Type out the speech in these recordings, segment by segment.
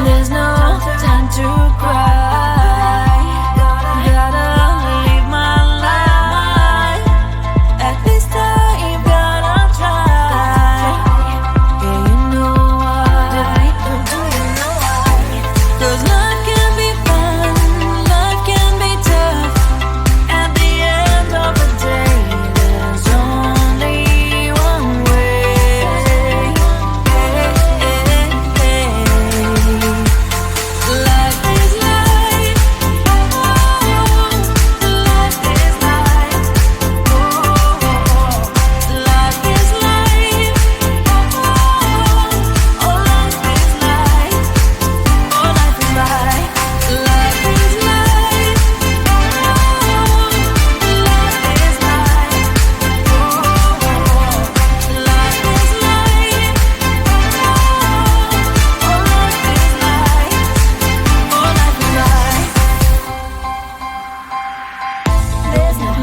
There's no time to cry. Gotta live my life. At this time, gotta try. Yeah, you know why. Do you know why? 'Cause life can be fun, life can be tough. At the end of the day, there's only one way. Life is life. Life is life. Life is life. Oh, life is life. Oh, life is life. Life is life. Life is life. Life is life. Oh, life is life. Oh, life is life.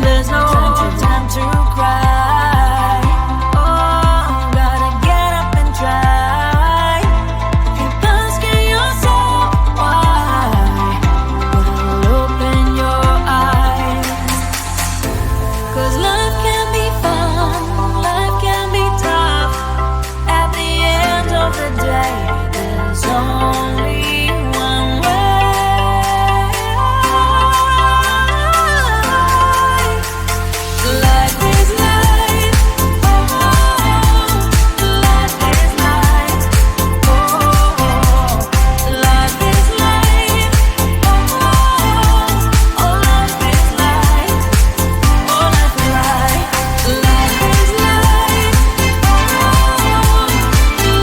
There's no time to cry. Oh, gotta get up and try. Keep asking yourself why. Well, open your eyes. 'Cause life can be fun, life can be tough. At the end of the day, there's only one way. Life is life. Life is life. Life is life. Oh, life is life. Oh, life is life. Life is life. Life is life.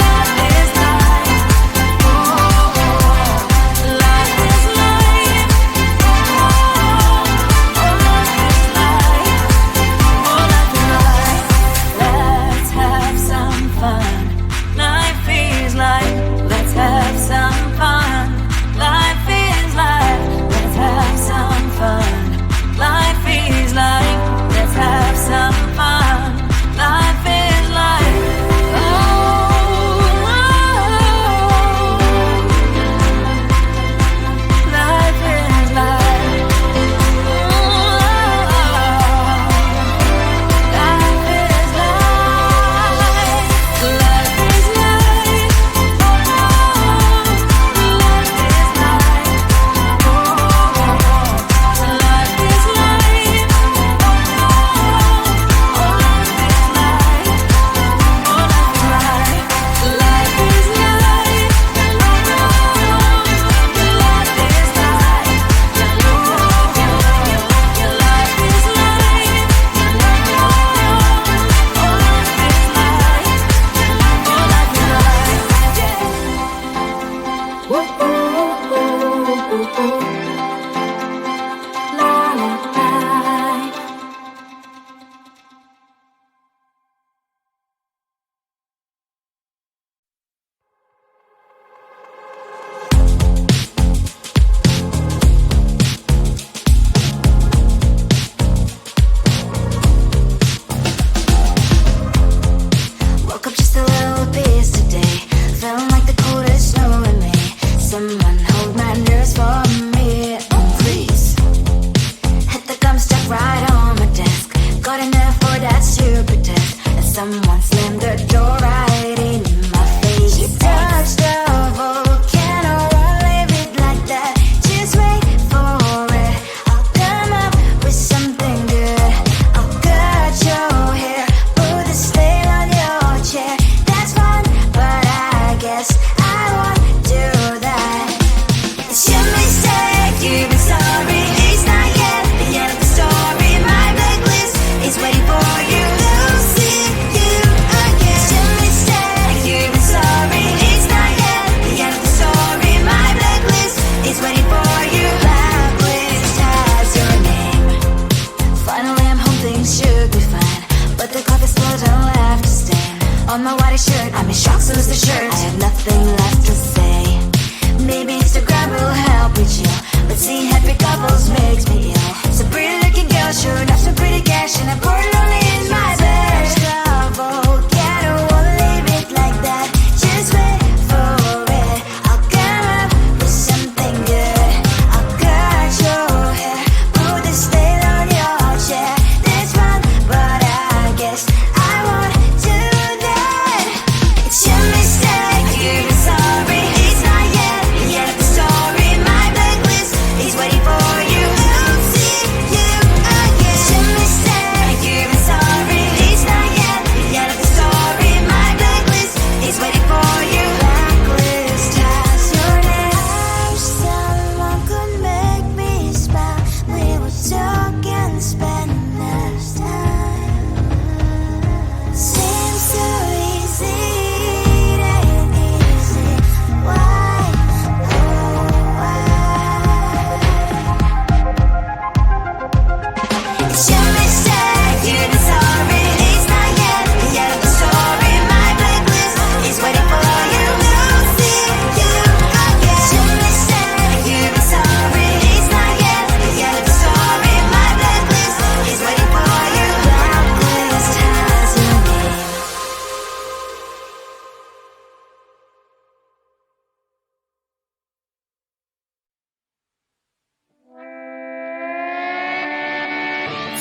Life is life. Oh, life is life. Oh, life is life. Let's have some fun. Life is life. Let's have some fun. Life is life. Let's have some fun. Life is life. Let's have some fun. Life is life. Oh, life is life. Life is life. Life is life. Life is life. Life is life. Oh, life is life. Oh, life is life. Life is life. Life is life. Your life is life. Oh, life is life. Oh, life is life. Woo, lullaby. Woke up just a little pissed today. Feeling like the coldest snow in me. Someone hold my nerves for me.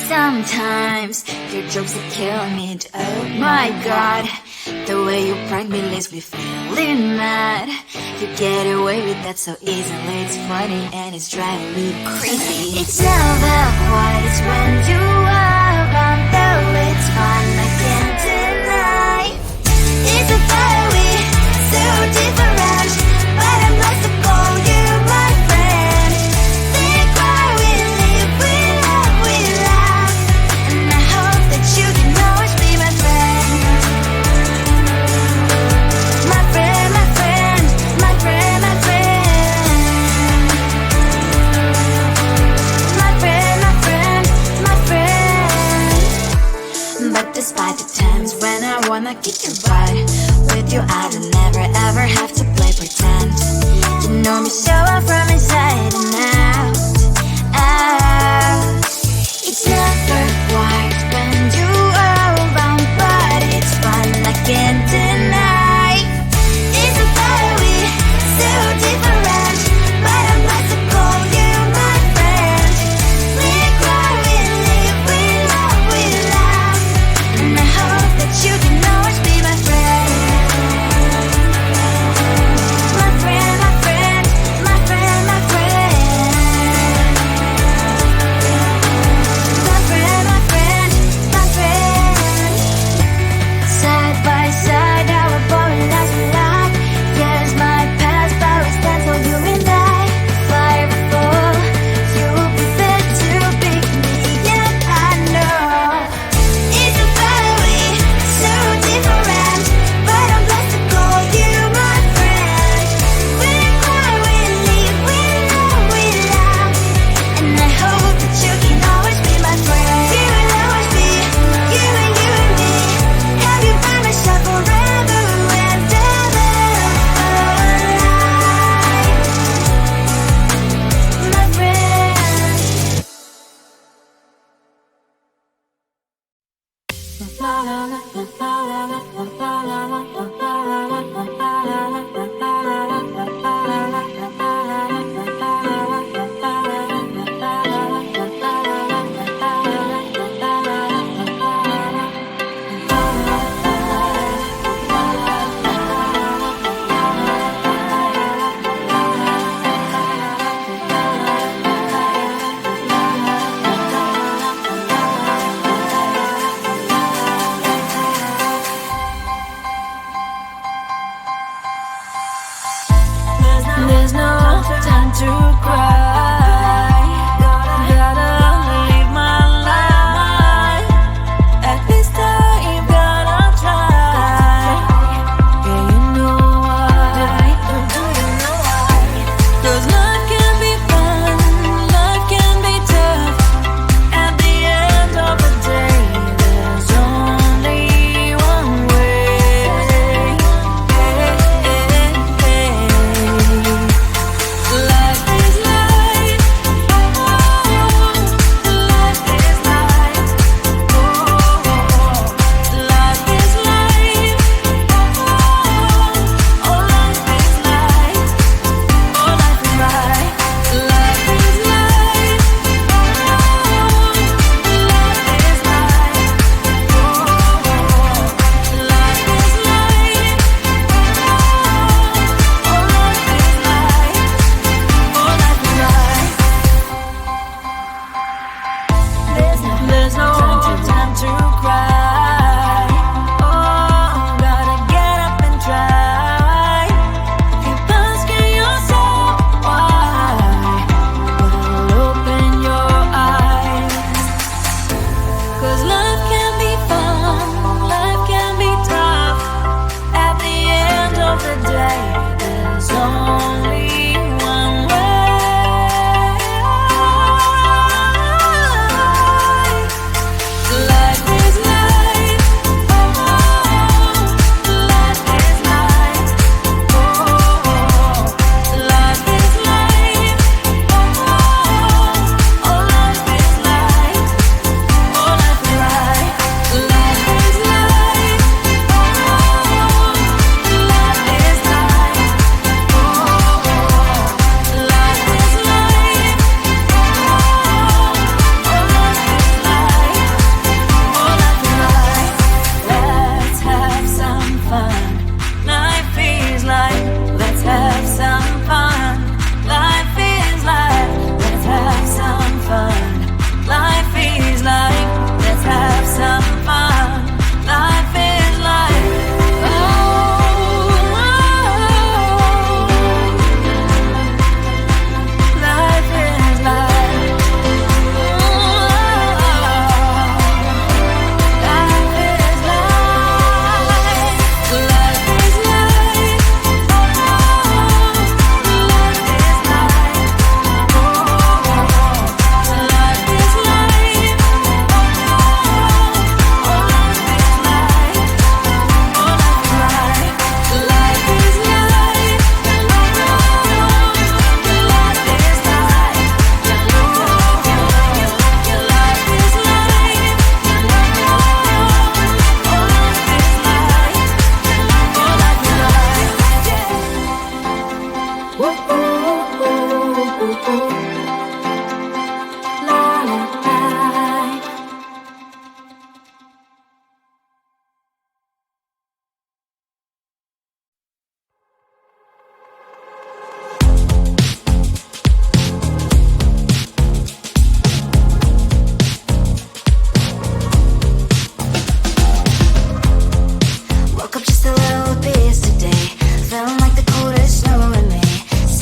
Sometimes your jokes are killing me. Oh my god, the way you prank me leaves me feeling mad. You get away with that so easily. It's funny and it's driving me crazy. It's never quite when you are around, though it's fun, I can't deny. It's a very so different, but I must have called you my friend. Think why we live, we love, we laugh, and I hope that you can always be my friend. My friend, my friend, my friend, my friend. My friend, my friend, my friend. But despite the times when I wanna kick your butt, with you I don't never ever have to play pretend. You know me so well from inside and out, out. It's never quite when you are around, but it's fun, I can't deny. It's a very so different, but I must have called you my friend. We cry, we live, we love, we laugh, and I hope that you can always be my friend. My friend, my friend, my friend, my friend. My friend, my friend, my friend. Side by side, our boring lives we like. Yes, my past, but we stand for you and I. Fire before you will be there to pick me, yeah, I know. It's a very so different, but I'm blessed to call you my friend. We cry, we live, we love, we laugh, and I hope that you can always be my friend. You will always be you and me. Have you by my side forever and ever. My friend. There's no time to cry. Gotta live my life. At this time, you gotta try. Yeah, you know why. Do you know why? 'Cause life can be fun, life can be tough. At the end of the day, there's only one way. Life is life.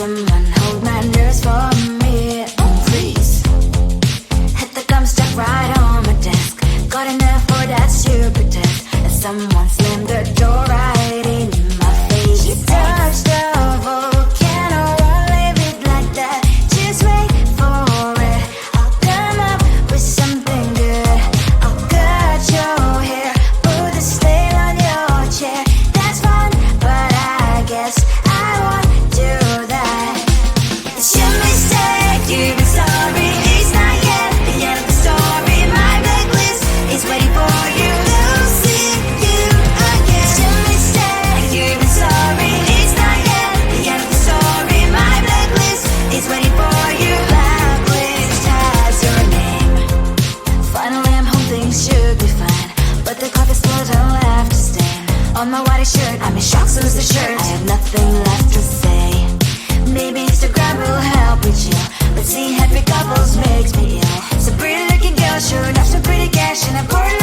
someone hold my nerves for me, please. Hit the gum stuck right on my desk. Got enough for that stupid test. And someone slammed the door right in my face. You touched the volcano, won't leave it like that. Just wait for it. I'll come up with something good. I'll cut your hair, put a stain on your chair. That's fun, but I guess I won't do that. It's your mistake, you've been sorry. It's not yet the end of the story. My blacklist is waiting for you. I'll see you again. It's your mistake, you've been sorry. It's not yet the end of the story. My blacklist is waiting for you. Blacklist has your name. Finally I'm home, things should be fine, but the coffee spilled all left to stain on my white shirt. I'm in shock, so is the shirt. I have nothing left to say. Maybe Instagram will help with you, but seeing happy couples makes me ill. So pretty looking girl, sure enough, so pretty cash, and I'm pouring